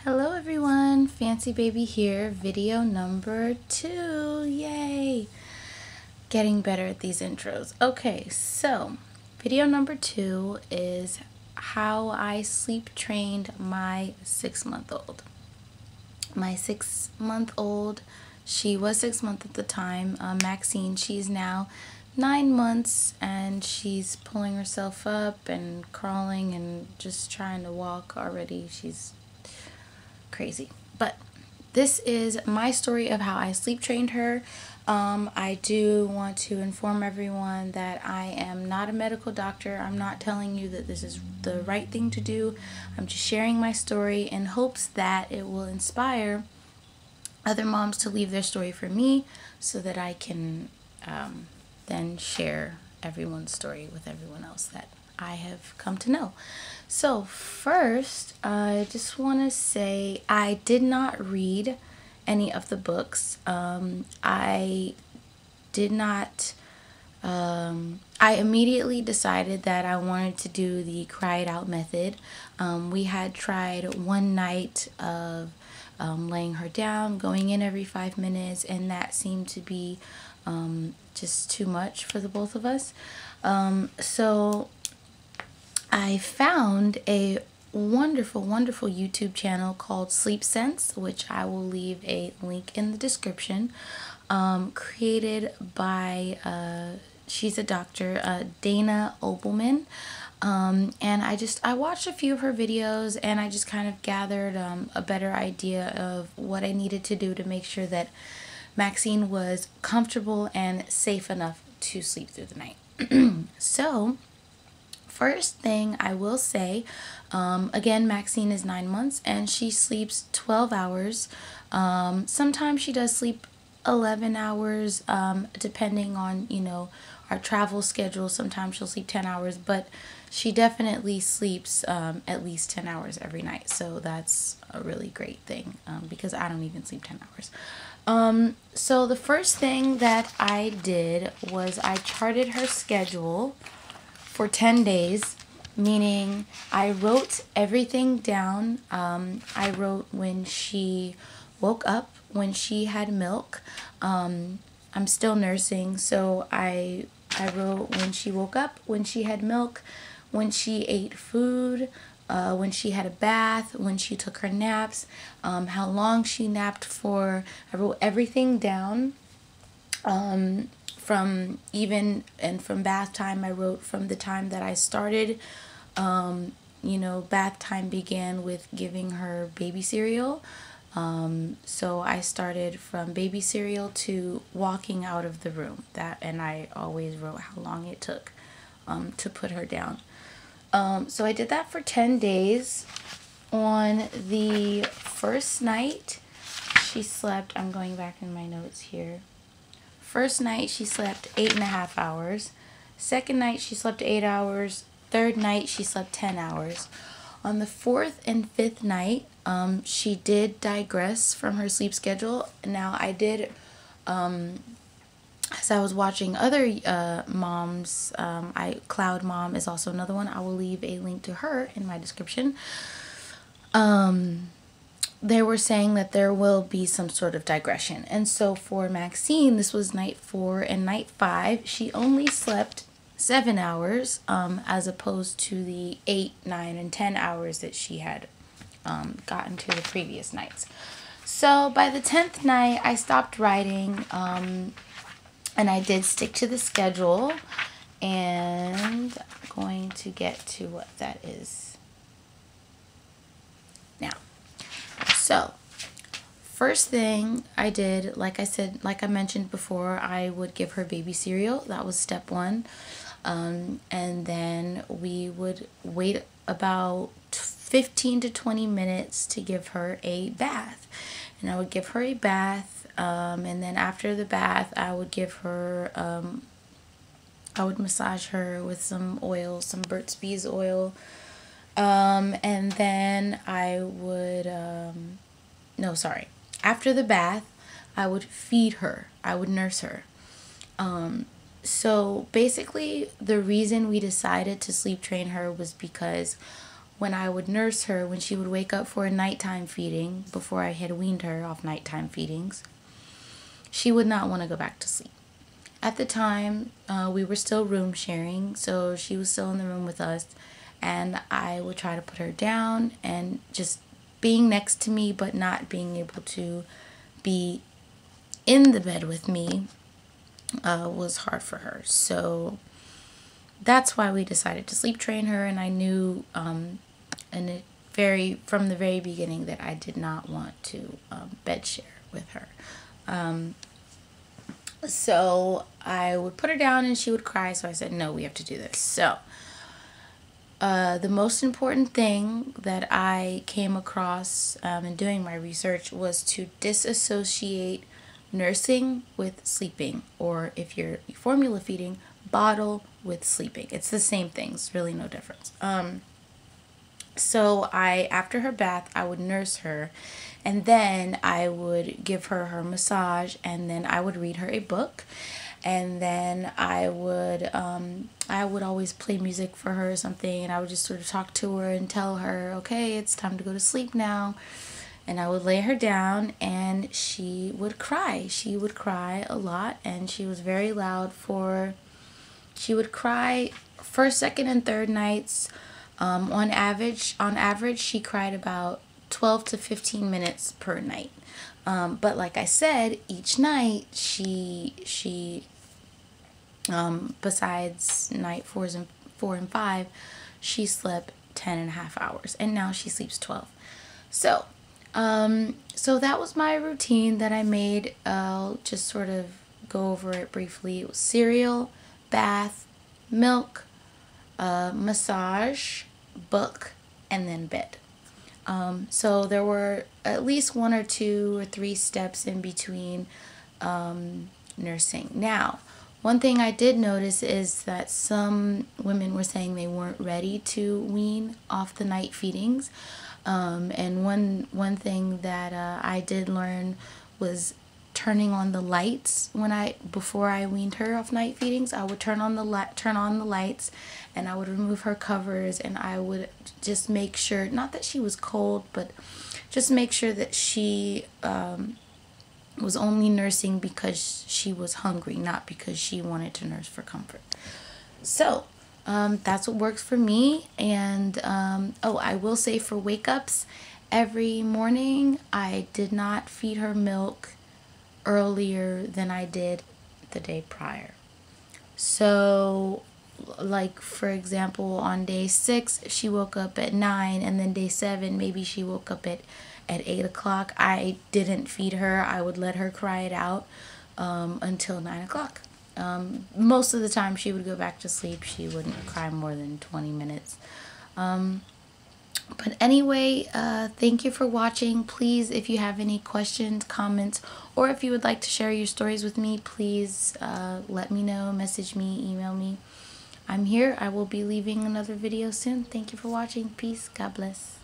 Hello everyone, FancyBaby here, video number 2, yay! Getting better at these intros. Okay, so video number 2 is how I sleep trained my 6-month-old. My 6-month-old, she was 6 months at the time, Maxine, she's now 9 months and she's pulling herself up and crawling and just trying to walk already. She's crazy. But this is my story of how I sleep trained her. I do want to inform everyone that I am not a medical doctor. I'm not telling you that this is the right thing to do. I'm just sharing my story in hopes that it will inspire other moms to leave their story for me so that I can then share everyone's story with everyone else that I have come to know. So first, I just want to say I did not read any of the books. I immediately decided that I wanted to do the cry it out method. We had tried one night of laying her down, going in every 5 minutes, and that seemed to be just too much for the both of us. So I found a wonderful YouTube channel called Sleep Sense, which I will leave a link in the description, created by she's a doctor, Dana Obelman, and I watched a few of her videos and I just kind of gathered a better idea of what I needed to do to make sure that Maxine was comfortable and safe enough to sleep through the night. So first thing I will say, again, Maxine is 9 months and she sleeps 12 hours. Sometimes she does sleep 11 hours, depending on, our travel schedule. Sometimes she'll sleep 10 hours, but she definitely sleeps at least 10 hours every night. So that's a really great thing, because I don't even sleep 10 hours. So the first thing that I did was I charted her schedule for 10 days, meaning I wrote everything down. I wrote when she woke up, when she had milk. I'm still nursing, so I wrote when she woke up, when she had milk, when she ate food, when she had a bath, when she took her naps, how long she napped for. I wrote everything down. From bath time, I wrote from the time that I started. Bath time began with giving her baby cereal. So I started from baby cereal to walking out of the room. And I always wrote how long it took to put her down. So I did that for 10 days. On the first night, she slept, I'm going back in my notes here. First night, she slept 8.5 hours. Second night, she slept 8 hours. Third night, she slept 10 hours. On the fourth and fifth night, she did digress from her sleep schedule. Now, I did, as I was watching other moms, Cloud Mom is also another one. I will leave a link to her in my description. They were saying that there will be some sort of digression. And so for Maxine, this was night 4 and night 5. She only slept 7 hours, as opposed to the 8, 9, and 10 hours that she had gotten to the previous nights. So by the 10th night, I stopped writing, and I did stick to the schedule. And I'm going to get to what that is now. So, first thing I did, like I mentioned before, I would give her baby cereal. That was step 1. And then we would wait about 15 to 20 minutes to give her a bath. And I would give her a bath, and then after the bath, I would give her, I would massage her with some oil, some Burt's Bees oil. And then I would, after the bath, I would feed her. I would nurse her. So basically the reason we decided to sleep train her was because when I would nurse her, when she would wake up for a nighttime feeding, before I had weaned her off nighttime feedings, she would not want to go back to sleep. At the time, we were still room sharing, so she was still in the room with us, and I would try to put her down, and just being next to me but not being able to be in the bed with me was hard for her. So that's why we decided to sleep train her, and I knew from the very beginning that I did not want to bed share with her. So I would put her down and she would cry, so I said, no, we have to do this. So the most important thing that I came across in doing my research was to disassociate nursing with sleeping, or if you're formula feeding, bottle with sleeping. It's the same thing. It's really no difference. So after her bath, I would nurse her, and then I would give her her massage, and then I would read her a book, and then I would always play music for her or something, and I would just sort of talk to her and tell her, okay, it's time to go to sleep now. And I would lay her down, and she would cry. She would cry a lot, and she was very loud she would cry first, second, and third nights. On average, she cried about 12 to 15 minutes per night. But like I said, each night she besides night 4 and 5, she slept 10.5 hours, and now she sleeps 12. So that was my routine that I made. I'll just sort of go over it briefly. It was cereal, bath, milk, massage, book, and then bed. So there were at least 1 or 2 or 3 steps in between nursing. Now, one thing I did notice is that some women were saying they weren't ready to wean off the night feedings. And one thing that I did learn was turning on the lights before I weaned her off night feedings. I would turn on the lights, and I would remove her covers, and I would just make sure, not that she was cold, but just make sure that she was only nursing because she was hungry, not because she wanted to nurse for comfort. So that's what works for me. And I will say, for wake ups, every morning I did not feed her milk earlier than I did the day prior. So, like, for example, on day 6 she woke up at 9, and then day 7 maybe she woke up at 8 o'clock. I didn't feed her. I would let her cry it out until 9 o'clock. Most of the time she would go back to sleep. She wouldn't cry more than 20 minutes. But anyway, thank you for watching. Please, if you have any questions, comments, or if you would like to share your stories with me, please let me know, message me, email me. I'm here. I will be leaving another video soon. Thank you for watching. Peace. God bless.